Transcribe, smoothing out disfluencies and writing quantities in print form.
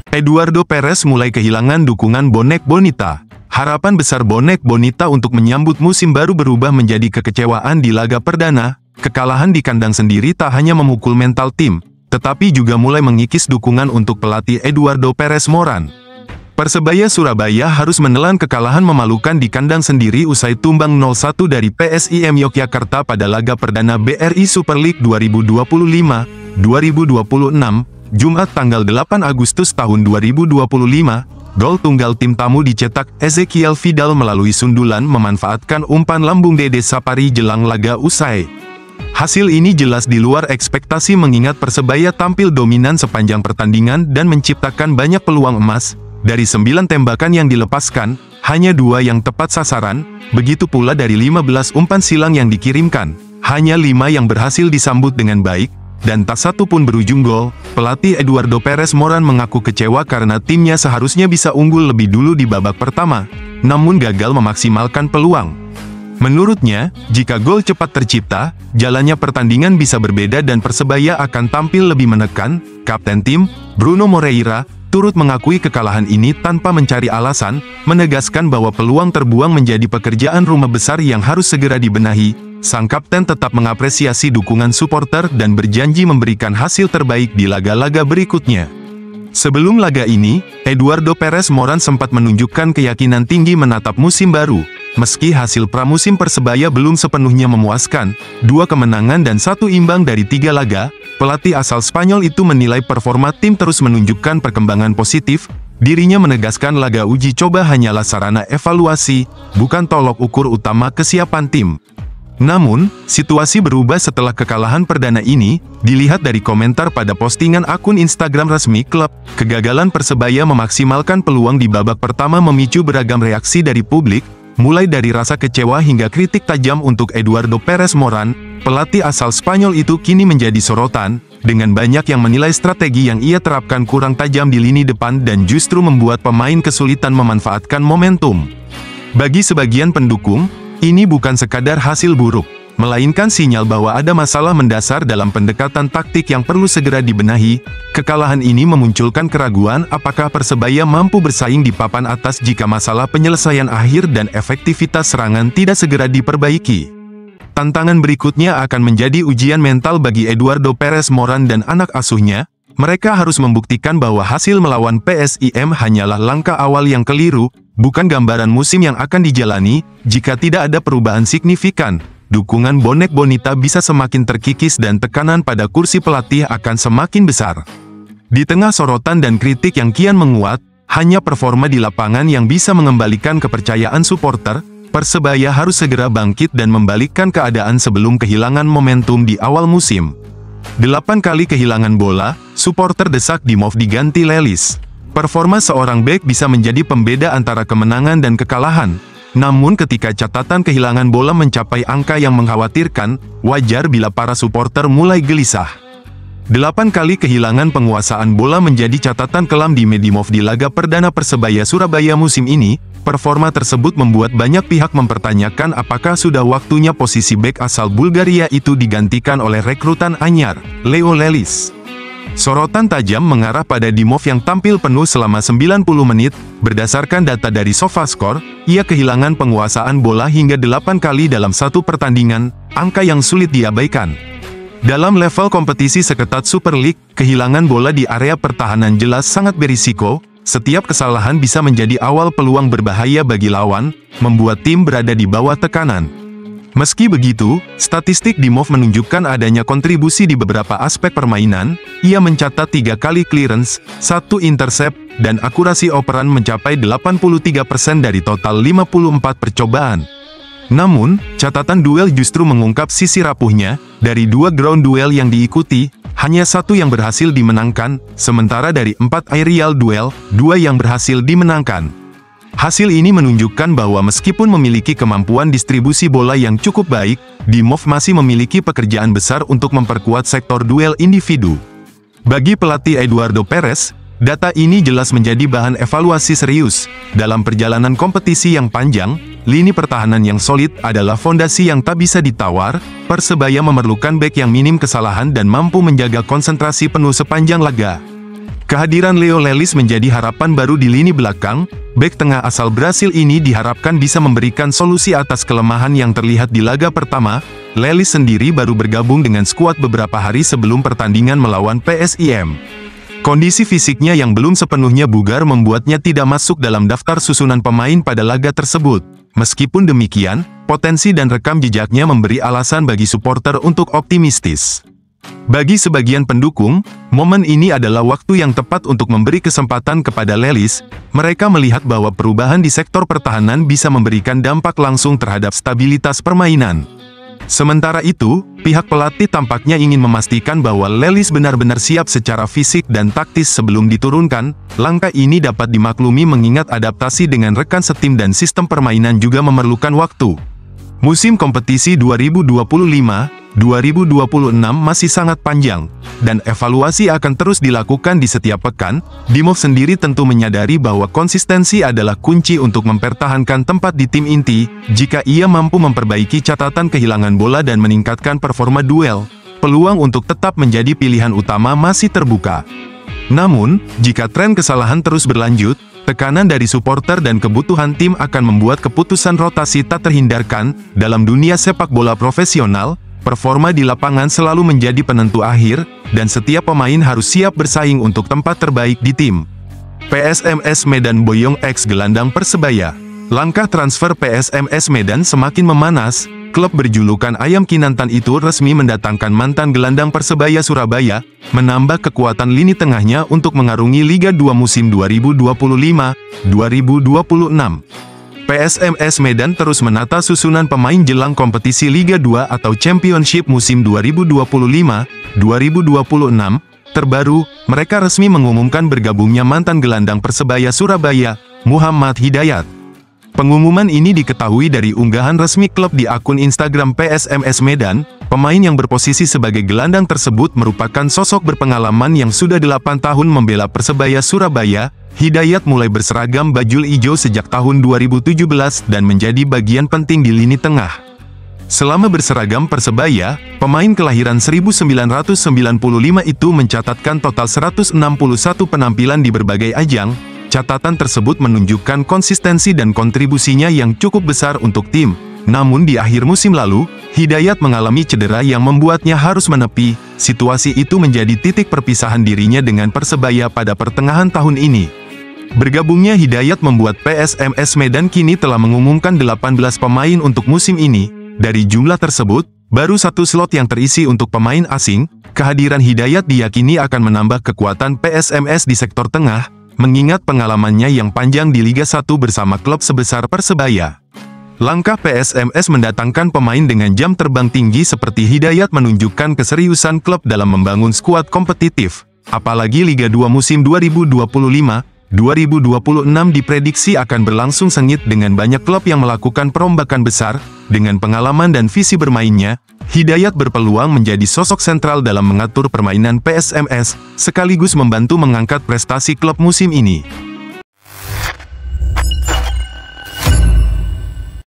Eduardo Perez mulai kehilangan dukungan bonek Bonita. Harapan besar bonek Bonita untuk menyambut musim baru berubah menjadi kekecewaan di laga perdana. Kekalahan di kandang sendiri tak hanya memukul mental tim, tetapi juga mulai mengikis dukungan untuk pelatih Eduardo Perez Moran. Persebaya Surabaya harus menelan kekalahan memalukan di kandang sendiri usai tumbang 0-1 dari PSIM Yogyakarta pada laga perdana BRI Super League 2025-2026, Jumat tanggal 8 Agustus tahun 2025. Gol tunggal tim tamu dicetak Ezekiel Vidal melalui sundulan memanfaatkan umpan lambung Dede Sapari jelang laga usai. Hasil ini jelas di luar ekspektasi mengingat Persebaya tampil dominan sepanjang pertandingan dan menciptakan banyak peluang emas. Dari 9 tembakan yang dilepaskan, hanya 2 yang tepat sasaran, begitu pula dari 15 umpan silang yang dikirimkan, hanya 5 yang berhasil disambut dengan baik, dan tak satu pun berujung gol. Pelatih Eduardo Perez Moran mengaku kecewa karena timnya seharusnya bisa unggul lebih dulu di babak pertama, namun gagal memaksimalkan peluang. Menurutnya, jika gol cepat tercipta, jalannya pertandingan bisa berbeda dan Persebaya akan tampil lebih menekan. Kapten tim, Bruno Moreira, turut mengakui kekalahan ini tanpa mencari alasan, menegaskan bahwa peluang terbuang menjadi pekerjaan rumah besar yang harus segera dibenahi. Sang kapten tetap mengapresiasi dukungan supporter dan berjanji memberikan hasil terbaik di laga-laga berikutnya. Sebelum laga ini, Eduardo Perez Moran sempat menunjukkan keyakinan tinggi menatap musim baru. Meski hasil pramusim Persebaya belum sepenuhnya memuaskan, 2 kemenangan dan 1 imbang dari 3 laga, pelatih asal Spanyol itu menilai performa tim terus menunjukkan perkembangan positif. Dirinya menegaskan laga uji coba hanyalah sarana evaluasi, bukan tolok ukur utama kesiapan tim. Namun, situasi berubah setelah kekalahan perdana ini. Dilihat dari komentar pada postingan akun Instagram resmi klub, kegagalan Persebaya memaksimalkan peluang di babak pertama memicu beragam reaksi dari publik, mulai dari rasa kecewa hingga kritik tajam untuk Eduardo Perez Moran. Pelatih asal Spanyol itu kini menjadi sorotan, dengan banyak yang menilai strategi yang ia terapkan kurang tajam di lini depan dan justru membuat pemain kesulitan memanfaatkan momentum. Bagi sebagian pendukung, ini bukan sekadar hasil buruk, melainkan sinyal bahwa ada masalah mendasar dalam pendekatan taktik yang perlu segera dibenahi. Kekalahan ini memunculkan keraguan apakah Persebaya mampu bersaing di papan atas jika masalah penyelesaian akhir dan efektivitas serangan tidak segera diperbaiki. Tantangan berikutnya akan menjadi ujian mental bagi Eduardo Perez Moran dan anak asuhnya. Mereka harus membuktikan bahwa hasil melawan PSIM hanyalah langkah awal yang keliru, bukan gambaran musim yang akan dijalani. Jika tidak ada perubahan signifikan, dukungan bonek Bonita bisa semakin terkikis dan tekanan pada kursi pelatih akan semakin besar. Di tengah sorotan dan kritik yang kian menguat, hanya performa di lapangan yang bisa mengembalikan kepercayaan supporter. Persebaya harus segera bangkit dan membalikkan keadaan sebelum kehilangan momentum di awal musim. 8 kali kehilangan bola, supporter desak Dimov diganti Lelis. Performa seorang bek bisa menjadi pembeda antara kemenangan dan kekalahan. Namun ketika catatan kehilangan bola mencapai angka yang mengkhawatirkan, wajar bila para supporter mulai gelisah. 8 kali kehilangan penguasaan bola menjadi catatan kelam di Medimov di laga perdana Persebaya Surabaya musim ini. Performa tersebut membuat banyak pihak mempertanyakan apakah sudah waktunya posisi bek asal Bulgaria itu digantikan oleh rekrutan anyar, Leo Lelis. Sorotan tajam mengarah pada Dimov yang tampil penuh selama 90 menit. Berdasarkan data dari SofaScore, ia kehilangan penguasaan bola hingga 8 kali dalam satu pertandingan, angka yang sulit diabaikan. Dalam level kompetisi seketat Super League, kehilangan bola di area pertahanan jelas sangat berisiko. Setiap kesalahan bisa menjadi awal peluang berbahaya bagi lawan, membuat tim berada di bawah tekanan. Meski begitu, statistik Dimov menunjukkan adanya kontribusi di beberapa aspek permainan. Ia mencatat 3 kali clearance, 1 intercept, dan akurasi operan mencapai 83% dari total 54 percobaan. Namun, catatan duel justru mengungkap sisi rapuhnya. Dari 2 ground duel yang diikuti, hanya 1 yang berhasil dimenangkan, sementara dari 4 aerial duel, 2 yang berhasil dimenangkan. Hasil ini menunjukkan bahwa meskipun memiliki kemampuan distribusi bola yang cukup baik, Dimov masih memiliki pekerjaan besar untuk memperkuat sektor duel individu. Bagi pelatih Eduardo Perez, data ini jelas menjadi bahan evaluasi serius. Dalam perjalanan kompetisi yang panjang, lini pertahanan yang solid adalah fondasi yang tak bisa ditawar. Persebaya memerlukan bek yang minim kesalahan dan mampu menjaga konsentrasi penuh sepanjang laga. Kehadiran Leo Lelis menjadi harapan baru di lini belakang. Bek tengah asal Brasil ini diharapkan bisa memberikan solusi atas kelemahan yang terlihat di laga pertama. Lelis sendiri baru bergabung dengan skuad beberapa hari sebelum pertandingan melawan PSIM. Kondisi fisiknya yang belum sepenuhnya bugar membuatnya tidak masuk dalam daftar susunan pemain pada laga tersebut. Meskipun demikian, potensi dan rekam jejaknya memberi alasan bagi supporter untuk optimistis. Bagi sebagian pendukung, momen ini adalah waktu yang tepat untuk memberi kesempatan kepada Lelis. Mereka melihat bahwa perubahan di sektor pertahanan bisa memberikan dampak langsung terhadap stabilitas permainan. Sementara itu, pihak pelatih tampaknya ingin memastikan bahwa Lelis benar-benar siap secara fisik dan taktis sebelum diturunkan. Langkah ini dapat dimaklumi mengingat adaptasi dengan rekan setim dan sistem permainan juga memerlukan waktu. Musim kompetisi 2025-2026 masih sangat panjang, dan evaluasi akan terus dilakukan di setiap pekan. Dimov sendiri tentu menyadari bahwa konsistensi adalah kunci untuk mempertahankan tempat di tim inti. Jika ia mampu memperbaiki catatan kehilangan bola dan meningkatkan performa duel, peluang untuk tetap menjadi pilihan utama masih terbuka. Namun, jika tren kesalahan terus berlanjut, tekanan dari supporter dan kebutuhan tim akan membuat keputusan rotasi tak terhindarkan. Dalam dunia sepak bola profesional, performa di lapangan selalu menjadi penentu akhir, dan setiap pemain harus siap bersaing untuk tempat terbaik di tim. PSMS Medan Boyong ex gelandang Persebaya. Langkah transfer PSMS Medan semakin memanas. Klub berjulukan Ayam Kinantan itu resmi mendatangkan mantan gelandang Persebaya Surabaya, menambah kekuatan lini tengahnya untuk mengarungi Liga 2 musim 2025-2026. PSMS Medan terus menata susunan pemain jelang kompetisi Liga 2 atau Championship musim 2025-2026. Terbaru, mereka resmi mengumumkan bergabungnya mantan gelandang Persebaya Surabaya, Muhammad Hidayat. Pengumuman ini diketahui dari unggahan resmi klub di akun Instagram PSMS Medan. Pemain yang berposisi sebagai gelandang tersebut merupakan sosok berpengalaman yang sudah 8 tahun membela Persebaya Surabaya. Hidayat mulai berseragam bajul ijo sejak tahun 2017 dan menjadi bagian penting di lini tengah. Selama berseragam Persebaya, pemain kelahiran 1995 itu mencatatkan total 161 penampilan di berbagai ajang. Catatan tersebut menunjukkan konsistensi dan kontribusinya yang cukup besar untuk tim. Namun di akhir musim lalu, Hidayat mengalami cedera yang membuatnya harus menepi. Situasi itu menjadi titik perpisahan dirinya dengan Persebaya pada pertengahan tahun ini. Bergabungnya Hidayat membuat PSMS Medan kini telah mengumumkan 18 pemain untuk musim ini. Dari jumlah tersebut, baru satu slot yang terisi untuk pemain asing. Kehadiran Hidayat diyakini akan menambah kekuatan PSMS di sektor tengah, mengingat pengalamannya yang panjang di Liga 1 bersama klub sebesar Persebaya. Langkah PSMS mendatangkan pemain dengan jam terbang tinggi seperti Hidayat menunjukkan keseriusan klub dalam membangun skuad kompetitif. Apalagi Liga 2 musim 2025-2026 diprediksi akan berlangsung sengit dengan banyak klub yang melakukan perombakan besar. Dengan pengalaman dan visi bermainnya, Hidayat berpeluang menjadi sosok sentral dalam mengatur permainan PSMS, sekaligus membantu mengangkat prestasi klub musim ini.